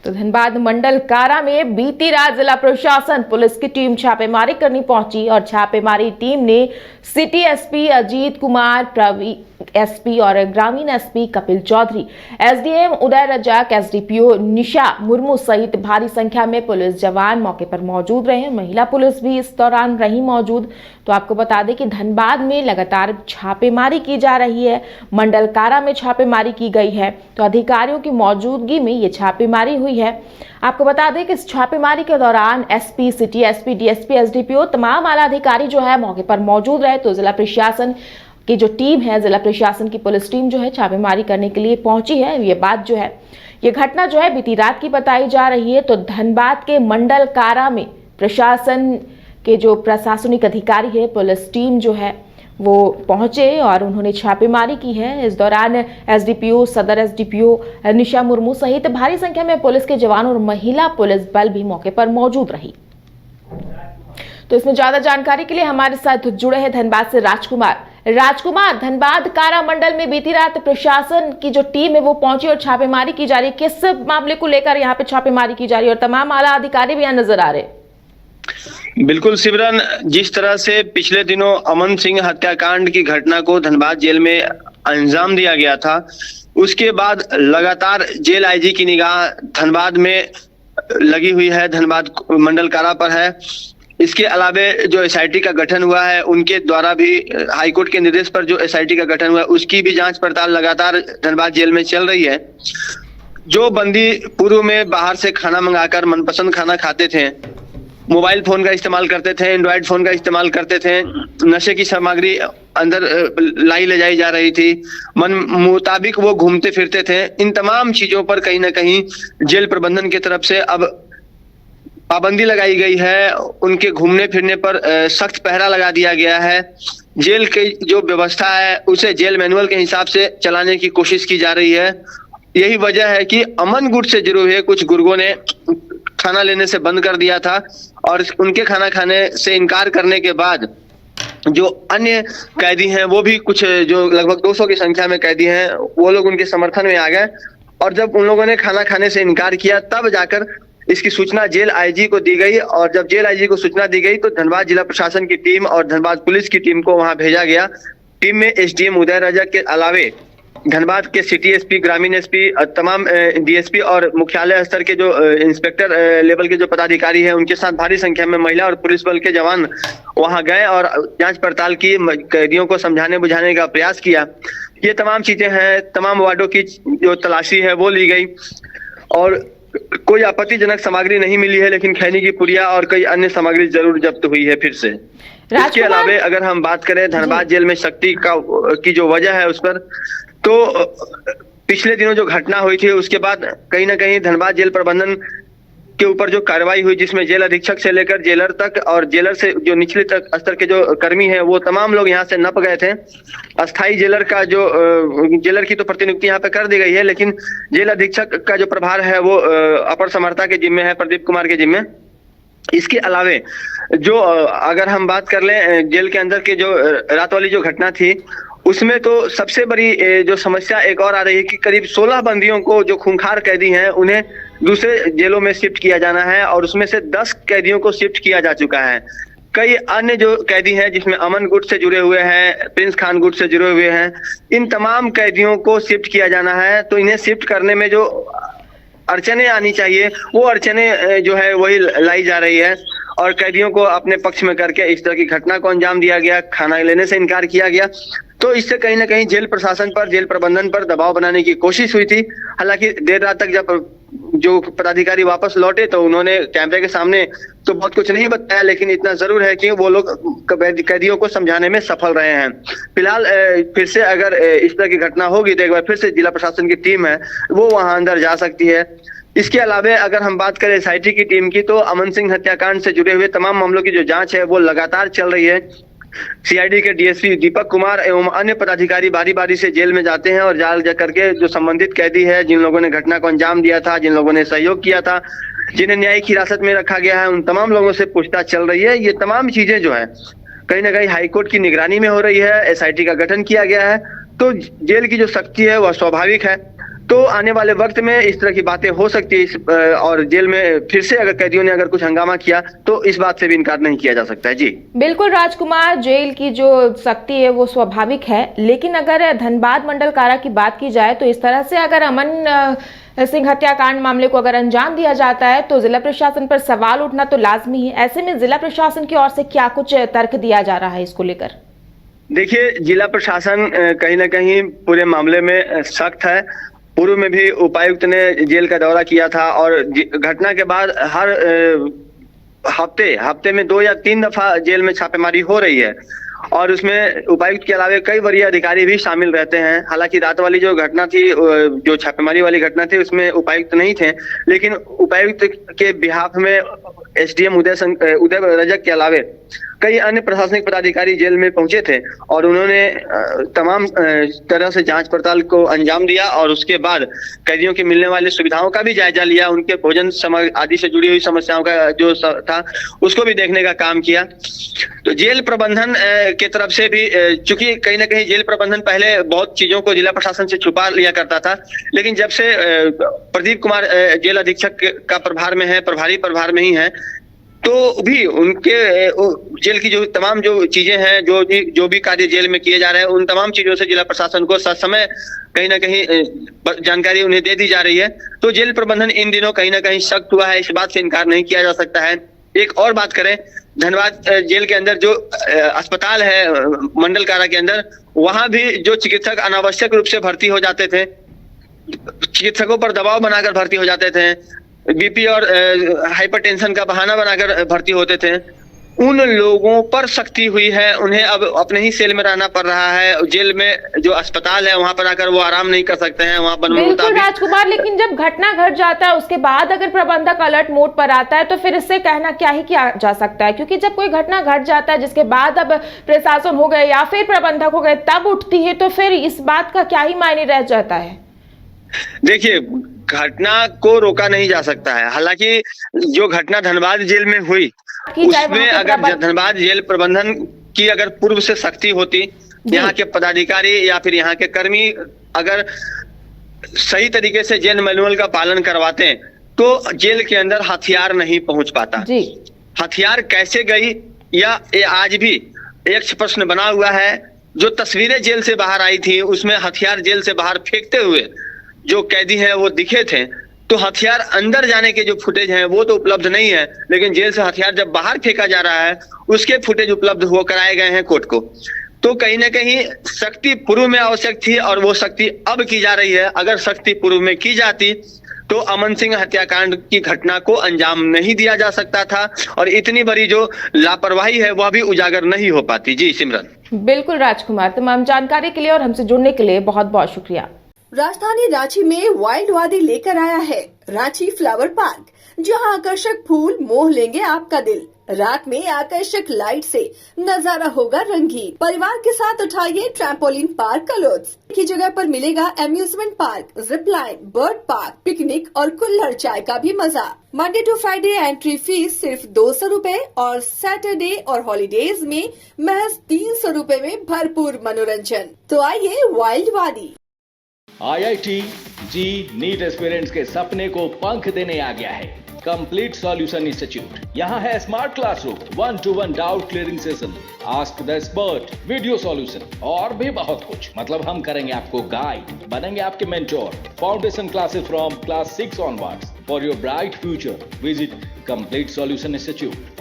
तो धनबाद मंडल कारा में बीती रात जिला प्रशासन पुलिस की टीम छापेमारी करने पहुंची और छापेमारी टीम ने city SP Ajit Kumar, Praveen SP और ग्रामीण SP Kapil Chaudhary, SDM Uday Razak, SDPO Nisha Murmu सहित भारी संख्या में पुलिस जवान मौके पर मौजूद रहे। महिला पुलिस भी इस दौरान रही मौजूद। तो आपको बता दें कि धनबाद में लगातार छापेमारी की जा रही है। मंडल कारा में छापेमारी की गई है, तो अधिकारियों की मौजूदगी में ये छापेमारी हुई है। आपको बता दें कि इस छापेमारी के दौरान SP, city SP, DSP, SDPO तमाम आला अधिकारी जो है मौके पर मौजूद रहे। तो जिला प्रशासन की जो टीम है, जिला प्रशासन की पुलिस टीम जो है छापेमारी करने के लिए पहुंची है। ये बात जो है, ये घटना जो है बीती रात की बताई जा रही है। तो धनबाद के मंडल कारा में प्रशासन के जो प्रशासनिक अधिकारी है, पुलिस टीम जो है वो पहुंचे और उन्होंने छापेमारी की है। इस दौरान एसडीपीओ, सदर एसडीपीओ निशा मुर्मू सहित भारी संख्या में पुलिस के जवान और महिला पुलिस बल भी मौके पर मौजूद रही। तो इसमें ज्यादा जानकारी के लिए हमारे साथ जुड़े हैं धनबाद से राजकुमार, धनबाद कारा मंडल में बीती रात प्रशासन की जो टीम है वो पहुंची और छापेमारी की जा रही है। किस मामले को लेकर यहाँ पे छापेमारी की जा रही है और तमाम आला अधिकारी भी यहाँ नजर आ रहे हैं? बिल्कुल सिमरन, जिस तरह से पिछले दिनों अमन सिंह हत्याकांड की घटना को धनबाद जेल में अंजाम दिया गया था, उसके बाद लगातार जेल आईजी की निगाह धनबाद में लगी हुई है, धनबाद मंडल कारा पर है। इसके अलावे जो एसआईटी का गठन हुआ है, उनके द्वारा भी हाईकोर्ट के निर्देश पर जो एसआईटी का गठन हुआ है, उसकी भी जांच पड़ताल लगातार धनबाद जेल में चल रही है। जो बंदी पूर्व में बाहर से खाना मंगाकर मनपसंद खाना खाते थे, मोबाइल फोन का इस्तेमाल करते थे, एंड्रॉइड फोन का इस्तेमाल करते थे, नशे की सामग्री अंदर लाई ले जाई जा रही थी, मन मुताबिक वो घूमते फिरते थे, इन तमाम चीजों पर कहीं ना कहीं जेल प्रबंधन की तरफ से अब पाबंदी लगाई गई है। उनके घूमने फिरने पर सख्त पहरा लगा दिया गया है। जेल की जो व्यवस्था है उसे जेल मैनुअल के हिसाब से चलाने की कोशिश की जा रही है। यही वजह है कि अमन गुट से जुड़े हुए कुछ गुर्गों ने खाना लेने से बंद कर दिया था और उनके खाना खाने से इनकार करने के बाद जो अन्य कैदी हैं, वो भी कुछ जो लगभग 200 की संख्या में कैदी हैं, वो लोग उनके समर्थन में आ गए। और जब उन लोगों ने खाना खाने से इनकार किया, तब जाकर इसकी सूचना जेल आईजी को दी गई। और जब जेल आईजी को सूचना दी गई तो धनबाद जिला प्रशासन की टीम और धनबाद पुलिस की टीम को वहां भेजा गया। टीम में एसडीएम उदय रजाक के अलावे धनबाद के सिटी एसपी, ग्रामीण एसपी, तमाम डीएसपी और मुख्यालय स्तर के जो इंस्पेक्टर लेवल के जो पदाधिकारी हैं, उनके साथ भारी संख्या में महिला और पुलिस बल के जवान वहां गए और जांच पड़ताल की, कैदियों को समझाने बुझाने का प्रयास किया। ये तमाम चीजें हैं, तमाम वार्डों की जो तलाशी है वो ली गई और कोई आपत्तिजनक सामग्री नहीं मिली है, लेकिन खैनी की पुड़िया और कई अन्य सामग्री जरूर जब्त हुई है फिर से। इसके अलावे अगर हम बात करें धनबाद जेल में शक्ति की जो वजह है उस पर, तो पिछले दिनों जो घटना हुई थी उसके बाद कहीं ना कहीं धनबाद जेल प्रबंधन के ऊपर जो कार्रवाई हुई, जिसमें जेल अधीक्षक से लेकर जेलर तक और जेलर से जो निचले तक स्तर के जो कर्मी हैं, वो तमाम लोग यहाँ से नप गए थे। अस्थाई जेलर का जो जेलर की तो प्रतिनियुक्ति यहाँ पे कर दी गई है, लेकिन जेल अधीक्षक का जो प्रभार है वो अपर समर्था के जिम्मे है, प्रदीप कुमार के जिम्मे। इसके अलावे जो अगर हम बात कर लें जेल के अंदर की जो रात वाली जो घटना थी, उसमें तो सबसे बड़ी जो समस्या एक और आ रही है कि करीब 16 बंदियों को, जो खूंखार कैदी हैं, उन्हें दूसरे जेलों में शिफ्ट किया जाना है और उसमें से 10 कैदियों को शिफ्ट किया जा चुका है। कई अन्य जो कैदी हैं, जिसमें अमन गुट से जुड़े हुए हैं, प्रिंस खान गुट से जुड़े हुए हैं, इन तमाम कैदियों को शिफ्ट किया जाना है। तो इन्हें शिफ्ट करने में जो अड़चने आनी चाहिए, वो अड़चने जो है वही लाई जा रही है और कैदियों को अपने पक्ष में करके इस तरह की घटना को अंजाम दिया गया, खाना लेने से इनकार किया गया। तो इससे कहीं ना कहीं जेल प्रशासन पर, जेल प्रबंधन पर दबाव बनाने की कोशिश हुई थी। हालांकि देर रात तक जब जो पदाधिकारी वापस लौटे तो उन्होंने कैमरे के सामने तो बहुत कुछ नहीं बताया, लेकिन इतना जरूर है कि वो लोग कैदियों को समझाने में सफल रहे हैं। फिलहाल फिर से अगर इस तरह की घटना होगी तो एक बार फिर से जिला प्रशासन की टीम है वो वहां अंदर जा सकती है। इसके अलावे अगर हम बात करें एसआईटी की टीम की, तो अमन सिंह हत्याकांड से जुड़े हुए तमाम मामलों की जो जांच है वो लगातार चल रही है। सीआईडी के डीएसपी दीपक कुमार एवं अन्य पदाधिकारी बारी बारी से जेल में जाते हैं और जा करके जो संबंधित कैदी है, जिन लोगों ने घटना को अंजाम दिया था, जिन लोगों ने सहयोग किया था, जिन्हें न्यायिक हिरासत में रखा गया है, उन तमाम लोगों से पूछताछ चल रही है। ये तमाम चीजें जो है कहीं ना कहीं हाईकोर्ट की निगरानी में हो रही है, एसआईटी का गठन किया गया है। तो जेल की जो सख्ती है वह स्वाभाविक है। तो आने वाले वक्त में इस तरह की बातें हो सकती है और जेल में फिर से अगर कैदियों ने अगर कुछ हंगामा किया तो इस बात से भी इनकार नहीं किया जा सकता है। जी बिल्कुल राजकुमार, जेल की जो सख्ती है वो स्वाभाविक है, लेकिन अगर धनबाद मंडल कारा की बात की जाए तो इस तरह से अगर अमन सिंह हत्याकांड मामले को अगर अंजाम दिया जाता है तो जिला प्रशासन पर सवाल उठना तो लाजमी है। ऐसे में जिला प्रशासन की ओर से क्या कुछ तर्क दिया जा रहा है इसको लेकर? देखिए, जिला प्रशासन कहीं ना कहीं पूरे मामले में सख्त है। पूर्व में भी उपायुक्त ने जेल का दौरा किया था और घटना के बाद हर हफ्ते में 2 या 3 दफा जेल में छापेमारी हो रही है और उसमें उपायुक्त के अलावा कई वरीय अधिकारी भी शामिल रहते हैं। हालांकि रात वाली जो घटना थी, जो छापेमारी वाली घटना थी, उसमें उपायुक्त नहीं थे, लेकिन उपायुक्त के बिहाफ में एसडीएम उदय रजक के अलावे कई अन्य प्रशासनिक पदाधिकारी जेल में पहुंचे थे और उन्होंने तमाम तरह से जांच पड़ताल को अंजाम दिया और उसके बाद कैदियों के मिलने वाली सुविधाओं का भी जायजा लिया, उनके भोजन आदि से जुड़ी हुई समस्याओं का जो था उसको भी देखने का काम किया। तो जेल प्रबंधन के तरफ से भी, चूंकि कहीं ना कहीं जेल प्रबंधन पहले बहुत चीजों को जिला प्रशासन से छुपा लिया करता था, लेकिन जब से प्रदीप कुमार जेल अधीक्षक का प्रभार में है, प्रभारी प्रभार में ही है, तो भी उनके जेल की जो तमाम जो चीजें हैं, जो भी कार्य जेल में किए जा रहे हैं, उन तमाम चीजों से जिला प्रशासन को समय कहीं ना कहीं जानकारी उन्हें दे दी जा रही है। तो जेल प्रबंधन इन दिनों कहीं ना कहीं सख्त हुआ है, इस बात से इनकार नहीं किया जा सकता है। एक और बात करें, धनबाद जेल के अंदर जो अस्पताल है मंडल कारा के अंदर, वहां भी जो चिकित्सक अनावश्यक रूप से भर्ती हो जाते थे, चिकित्सकों पर दबाव बनाकर भर्ती हो जाते थे, बीपी और हाइपरटेंशन का बहाना बनाकर भर्ती होते थे, उन लोगों पर सख्ती हुई है। उन्हें अब अपने ही सेल में रहना पड़ रहा है। जेल में जो अस्पताल है वहां पर आकर वो आराम नहीं कर सकते हैं, वहां पर बिल्कुल राजकुमार, लेकिन जब घटना घट जाता है उसके बाद अगर प्रबंधक अलर्ट मोड पर आता है तो फिर इससे कहना क्या ही किया जा सकता है, क्योंकि जब कोई घटना घट जाता है जिसके बाद अब प्रशासन हो गए या फिर प्रबंधक हो गए तब उठती है, तो फिर इस बात का क्या ही मायने रह जाता है? देखिए, घटना को रोका नहीं जा सकता है। हालांकि जो घटना धनबाद जेल में हुई उसमें अगर धनबाद जेल प्रबंधन की अगर पूर्व से सख्ती होती, यहाँ के पदाधिकारी या फिर यहाँ के कर्मी अगर सही तरीके से जेल मैनुअल का पालन करवाते तो जेल के अंदर हथियार नहीं पहुंच पाता। जी। हथियार कैसे गई या ये आज भी एक प्रश्न बना हुआ है। जो तस्वीरें जेल से बाहर आई थी उसमें हथियार जेल से बाहर फेंकते हुए जो कैदी हैं वो दिखे थे, तो हथियार अंदर जाने के जो फुटेज हैं वो तो उपलब्ध नहीं है, लेकिन जेल से हथियार जब बाहर फेंका जा रहा है उसके फुटेज उपलब्ध हो कराए गए हैं कोर्ट को। तो कहीं ना कहीं सख्ती पूर्व में आवश्यक थी और वो सख्ती अब की जा रही है। अगर सख्ती पूर्व में की जाती तो अमन सिंह हत्याकांड की घटना को अंजाम नहीं दिया जा सकता था और इतनी बड़ी जो लापरवाही है वह भी उजागर नहीं हो पाती। जी सिमरन। बिल्कुल राजकुमार, तमाम जानकारी के लिए और हमसे जुड़ने के लिए बहुत बहुत शुक्रिया। राजधानी रांची में वाइल्ड वादी लेकर आया है रांची फ्लावर पार्क, जहां आकर्षक फूल मोह लेंगे आपका दिल। रात में आकर्षक लाइट से नजारा होगा रंगीन। परिवार के साथ उठाइए ट्रैम्पोलिन पार्क का लुत्फ। की जगह पर मिलेगा amusement park, zip line, bird park, picnic और कुल्हड़ चाय का भी मजा। Monday to Friday entry fee सिर्फ 200 रूपए और सैटरडे और हॉलीडेज में महज 300 रूपए में भरपूर मनोरंजन। तो आइए वाइल्ड वादी। IIT जी नीट एस्पिरेंट्स के सपने को पंख देने आ गया है कंप्लीट सॉल्यूशन इंस्टीट्यूट। यहाँ है smart classroom, 1-to-1 doubt clearing session, ask the expert, video solution और भी बहुत कुछ। मतलब हम करेंगे आपको गाइड, बनेंगे आपके mentor. Foundation classes from class 6 onwards for your bright future. Visit complete solution institute.